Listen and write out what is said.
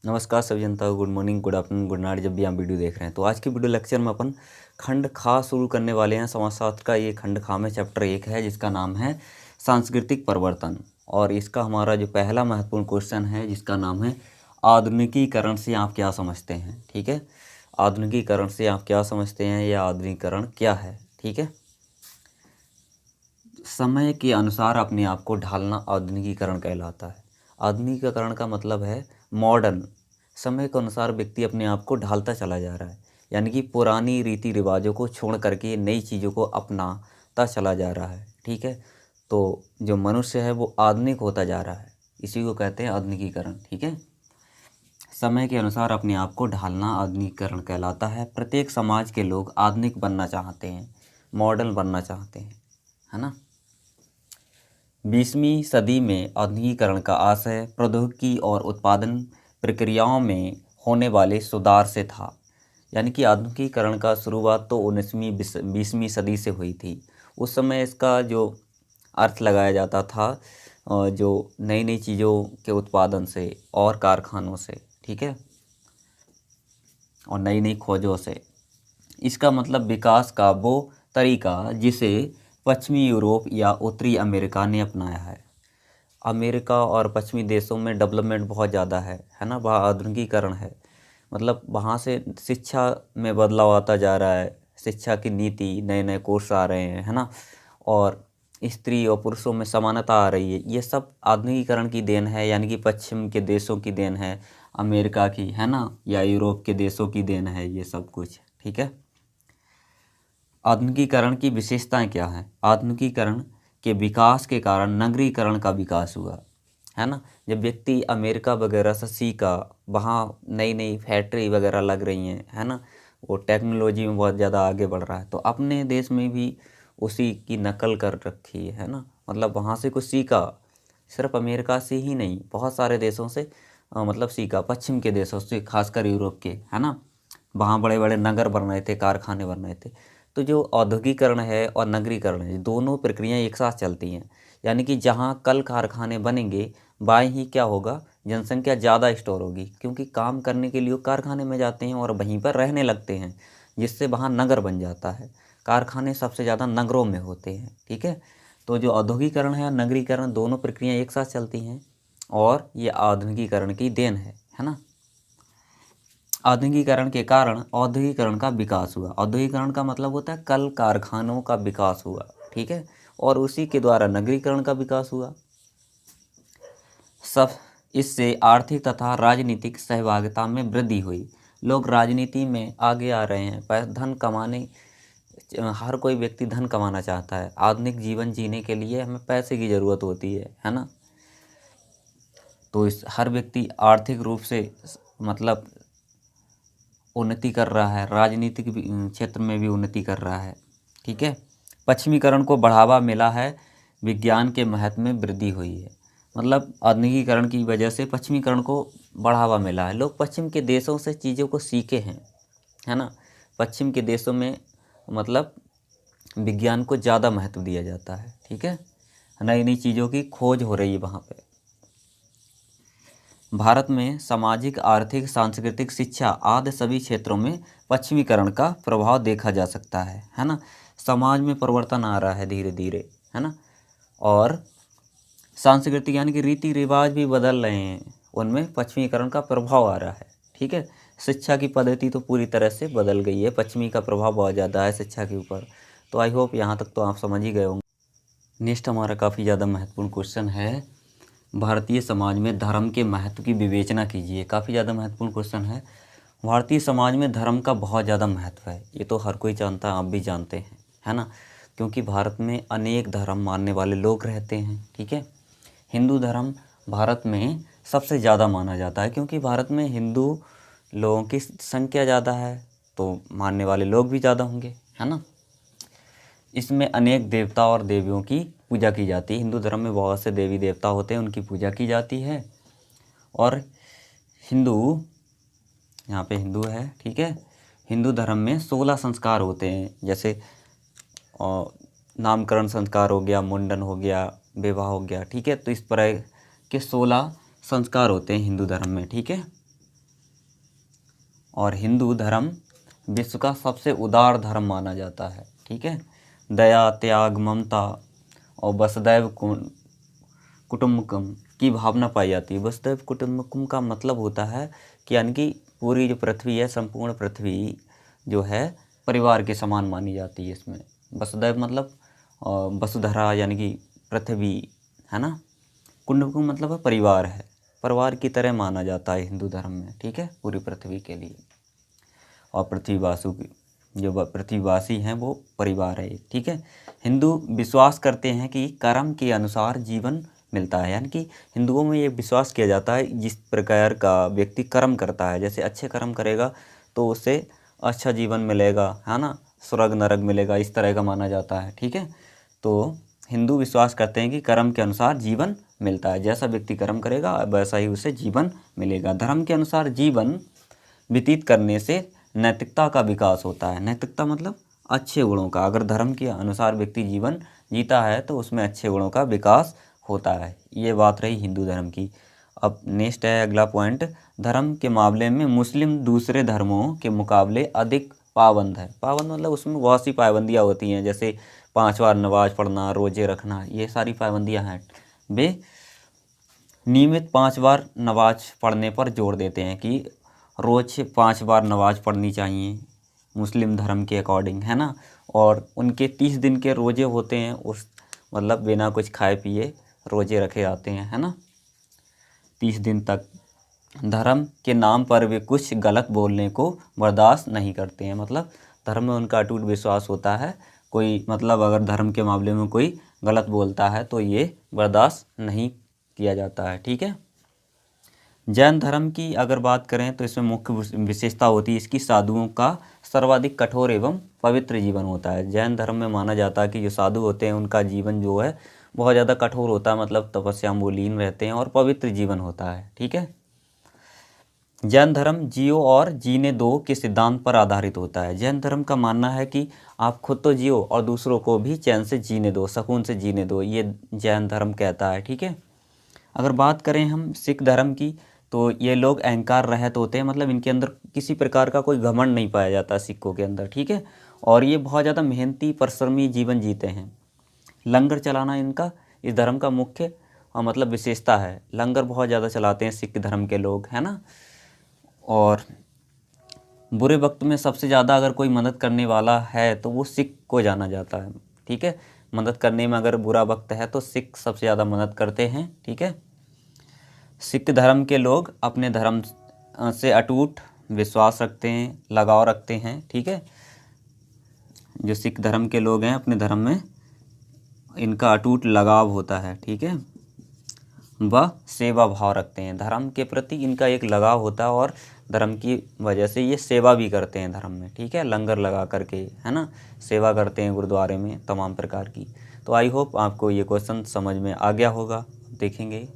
नमस्कार सभी जनता को, good morning, good afternoon, good night जब भी आप वीडियो देख रहे हैं। तो आज की वीडियो लेक्चर में अपन खंड खा शुरू करने वाले हैं। समाजशास्त्र का ये खंड खा में चैप्टर 1 है जिसका नाम है सांस्कृतिक परिवर्तन। और इसका हमारा जो पहला महत्वपूर्ण क्वेश्चन है जिसका नाम है आधुनिकीकरण से आप क्या समझते हैं। ठीक है, आधुनिकीकरण से आप क्या समझते हैं या आधुनिकीकरण क्या है। ठीक है, समय के अनुसार अपने आप को ढालना आधुनिकीकरण कहलाता है। आधुनिकीकरण का मतलब है मॉडर्न, समय के अनुसार व्यक्ति अपने आप को ढालता चला जा रहा है, यानी कि पुरानी रीति रिवाजों को छोड़ करके नई चीज़ों को अपनाता चला जा रहा है। ठीक है, तो जो मनुष्य है वो आधुनिक होता जा रहा है, इसी को कहते हैं आधुनिकीकरण। ठीक है, समय के अनुसार अपने आप को ढालना आधुनिकीकरण कहलाता है। प्रत्येक समाज के लोग आधुनिक बनना चाहते हैं, मॉडर्न बनना चाहते हैं, है ना। 20वीं सदी में आधुनिकीकरण का आशय प्रौद्योगिकी और उत्पादन प्रक्रियाओं में होने वाले सुधार से था। यानी कि आधुनिकीकरण का शुरुआत तो 19वीं सदी से हुई थी। उस समय इसका जो अर्थ लगाया जाता था जो नई नई चीज़ों के उत्पादन से और कारखानों से, ठीक है, और नई नई खोजों से। इसका मतलब विकास का वो तरीका जिसे पश्चिमी यूरोप या उत्तरी अमेरिका ने अपनाया है। अमेरिका और पश्चिमी देशों में डेवलपमेंट बहुत ज़्यादा है ना, वहाँ आधुनिकीकरण है। मतलब वहाँ से शिक्षा में बदलाव आता जा रहा है, शिक्षा की नीति, नए नए कोर्स आ रहे हैं, है ना, और स्त्री और पुरुषों में समानता आ रही है। ये सब आधुनिकीकरण की देन है, यानी कि पश्चिम के देशों की देन है, अमेरिका की, है ना, या यूरोप के देशों की देन है ये सब कुछ। ठीक है, आधुनिकीकरण की विशेषताएं क्या हैं। आधुनिकीकरण के विकास के कारण नगरीकरण का विकास हुआ, है ना। जब व्यक्ति अमेरिका वगैरह से सीखा, वहाँ नई नई फैक्ट्री वगैरह लग रही हैं, है ना, वो टेक्नोलॉजी में बहुत ज़्यादा आगे बढ़ रहा है, तो अपने देश में भी उसी की नकल कर रखी है ना। मतलब वहाँ से कुछ सीखा, सिर्फ अमेरिका से ही नहीं, बहुत सारे देशों से मतलब सीखा, पश्चिम के देशों से, खासकर यूरोप के, है ना। वहाँ बड़े बड़े नगर बन रहे थे, कारखाने बन रहे थे। तो जो औद्योगिकरण है और नगरीकरण है, दोनों प्रक्रियाएं एक साथ चलती हैं। यानी कि जहाँ कल कारखाने बनेंगे, वहीं ही क्या होगा, जनसंख्या ज़्यादा स्टोर होगी, क्योंकि काम करने के लिए कारखाने में जाते हैं और वहीं पर रहने लगते हैं, जिससे वहाँ नगर बन जाता है। कारखाने सबसे ज़्यादा नगरों में होते हैं। ठीक है, तो जो औद्योगिकरण है और नगरीकरण, दोनों प्रक्रियाएं एक साथ चलती हैं और ये आधुनिकीकरण की देन है ना। आधुनिकीकरण के कारण औद्योगिकरण का विकास हुआ। औद्योगिकरण का मतलब होता है कल कारखानों का विकास हुआ, ठीक है, और उसी के द्वारा नगरीकरण का विकास हुआ। सब इससे आर्थिक तथा राजनीतिक सहभागिता में वृद्धि हुई। लोग राजनीति में आगे आ रहे हैं, धन कमाने, हर कोई व्यक्ति धन कमाना चाहता है। आधुनिक जीवन जीने के लिए हमें पैसे की ज़रूरत होती है ना। तो इस हर व्यक्ति आर्थिक रूप से मतलब उन्नति कर रहा है, राजनीतिक क्षेत्र में भी उन्नति कर रहा है। ठीक है, पश्चिमीकरण को बढ़ावा मिला है, विज्ञान के महत्व में वृद्धि हुई है। मतलब आधुनिकीकरण की वजह से पश्चिमीकरण को बढ़ावा मिला है। लोग पश्चिम के देशों से चीज़ों को सीखे हैं, है ना। पश्चिम के देशों में मतलब विज्ञान को ज़्यादा महत्व दिया जाता है। ठीक है, नई नई चीज़ों की खोज हो रही है वहाँ पे। भारत में सामाजिक, आर्थिक, सांस्कृतिक, शिक्षा आदि सभी क्षेत्रों में पश्चिमीकरण का प्रभाव देखा जा सकता है ना। समाज में परिवर्तन आ रहा है धीरे धीरे, है ना, और सांस्कृतिक यानी कि रीति रिवाज भी बदल रहे हैं, उनमें पश्चिमीकरण का प्रभाव आ रहा है। ठीक है, शिक्षा की पद्धति तो पूरी तरह से बदल गई है, पश्चिमी का प्रभाव बहुत ज़्यादा है शिक्षा के ऊपर। तो आई होप यहाँ तक तो आप समझ ही गए होंगे। नेक्स्ट हमारा काफ़ी ज़्यादा महत्वपूर्ण क्वेश्चन है, भारतीय समाज में धर्म के महत्व की विवेचना कीजिए। काफ़ी ज़्यादा महत्वपूर्ण क्वेश्चन है। भारतीय समाज में धर्म का बहुत ज़्यादा महत्व है, ये तो हर कोई जानता है, आप भी जानते हैं, है ना, क्योंकि भारत में अनेक धर्म मानने वाले लोग रहते हैं। ठीक है, हिंदू धर्म भारत में सबसे ज़्यादा माना जाता है, क्योंकि भारत में हिंदू लोगों की संख्या ज़्यादा है, तो मानने वाले लोग भी ज़्यादा होंगे, है ना। इसमें अनेक देवता और देवियों की पूजा की जाती है। हिंदू धर्म में बहुत से देवी देवता होते हैं, उनकी पूजा की जाती है। और हिंदू, यहाँ पे हिंदू है, ठीक है, हिंदू धर्म में 16 संस्कार होते हैं, जैसे नामकरण संस्कार हो गया, मुंडन हो गया, विवाह हो गया। ठीक है, तो इस तरह के 16 संस्कार होते हैं हिंदू धर्म में। ठीक है, और हिंदू धर्म विश्व का सबसे उदार धर्म माना जाता है। ठीक है, दया, त्याग, ममता और वसुदैव कुटुम्बकम की भावना पाई जाती है। वसुदैव कुटुम्बकम का मतलब होता है कि यानी कि पूरी जो पृथ्वी है, संपूर्ण पृथ्वी जो है परिवार के समान मानी जाती है। इसमें वसुदैव मतलब वसुधरा यानी कि पृथ्वी है ना, कुटुम्बकम मतलब है परिवार है, परिवार की तरह माना जाता है हिंदू धर्म में। ठीक है, पूरी पृथ्वी के लिए। और पृथ्वीवासु की जो पृथ्वीवासी हैं वो परिवार है। ठीक है, हिंदू विश्वास करते हैं कि कर्म के अनुसार जीवन मिलता है। यानी कि हिंदुओं में ये विश्वास किया जाता है जिस प्रकार का व्यक्ति कर्म करता है, जैसे अच्छे कर्म करेगा तो उसे अच्छा जीवन मिलेगा, है ना, स्वर्ग नरक मिलेगा, इस तरह का माना जाता है। ठीक है, तो हिंदू विश्वास करते हैं कि कर्म के अनुसार जीवन मिलता है, जैसा व्यक्ति कर्म करेगा वैसा ही उसे जीवन मिलेगा। धर्म के अनुसार जीवन व्यतीत करने से नैतिकता का विकास होता है। नैतिकता मतलब अच्छे गुणों का। अगर धर्म के अनुसार व्यक्ति जीवन जीता है तो उसमें अच्छे गुणों का विकास होता है। ये बात रही हिंदू धर्म की। अब नेक्स्ट है अगला पॉइंट, धर्म के मामले में मुस्लिम दूसरे धर्मों के मुकाबले अधिक पाबंद है। पाबंद मतलब उसमें बहुत सी पाबंदियाँ होती हैं, जैसे 5 बार नमाज पढ़ना, रोजे रखना, ये सारी पाबंदियाँ हैं। वे नियमित 5 बार नमाज पढ़ने पर जोर देते हैं कि रोज़ 5 बार नमाज पढ़नी चाहिए मुस्लिम धर्म के अकॉर्डिंग, है ना। और उनके 30 दिन के रोज़े होते हैं, उस मतलब बिना कुछ खाए पिए रोज़े रखे जाते हैं, है ना, 30 दिन तक। धर्म के नाम पर वे कुछ गलत बोलने को बर्दाश्त नहीं करते हैं। मतलब धर्म में उनका अटूट विश्वास होता है, कोई मतलब अगर धर्म के मामले में कोई गलत बोलता है तो ये बर्दाश्त नहीं किया जाता है। ठीक है, जैन धर्म की अगर बात करें तो इसमें मुख्य विशेषता होती है इसकी साधुओं का सर्वाधिक कठोर एवं पवित्र जीवन होता है। जैन धर्म में माना जाता है कि जो साधु होते हैं उनका जीवन जो है बहुत ज़्यादा कठोर होता है, मतलब तपस्या में वो लीन रहते हैं और पवित्र जीवन होता है। ठीक है, जैन धर्म जियो और जीने दो के सिद्धांत पर आधारित होता है। जैन धर्म का मानना है कि आप खुद तो जियो और दूसरों को भी चैन से जीने दो, सुकून से जीने दो, ये जैन धर्म कहता है। ठीक है, अगर बात करें हम सिख धर्म की तो ये लोग अहंकार रहित होते हैं, मतलब इनके अंदर किसी प्रकार का कोई घमंड नहीं पाया जाता सिखों के अंदर। ठीक है, और ये बहुत ज़्यादा मेहनती परिश्रमी जीवन जीते हैं। लंगर चलाना इनका इस धर्म का मुख्य मतलब विशेषता है। लंगर बहुत ज़्यादा चलाते हैं सिख धर्म के लोग, है ना। और बुरे वक्त में सबसे ज़्यादा अगर कोई मदद करने वाला है तो वो सिख को जाना जाता है। ठीक है, मदद करने में अगर बुरा वक्त है तो सिख सबसे ज़्यादा मदद करते हैं। ठीक है, सिख धर्म के लोग अपने धर्म से अटूट विश्वास रखते हैं, लगाव रखते हैं। ठीक है, जो सिख धर्म के लोग हैं अपने धर्म में इनका अटूट लगाव होता है। ठीक है, वह सेवा भाव रखते हैं, धर्म के प्रति इनका एक लगाव होता है और धर्म की वजह से ये सेवा भी करते हैं धर्म में। ठीक है, लंगर लगा करके, है ना, सेवा करते हैं गुरुद्वारे में तमाम प्रकार की। तो आई होप आपको ये क्वेश्चन समझ में आ गया होगा, देखेंगे।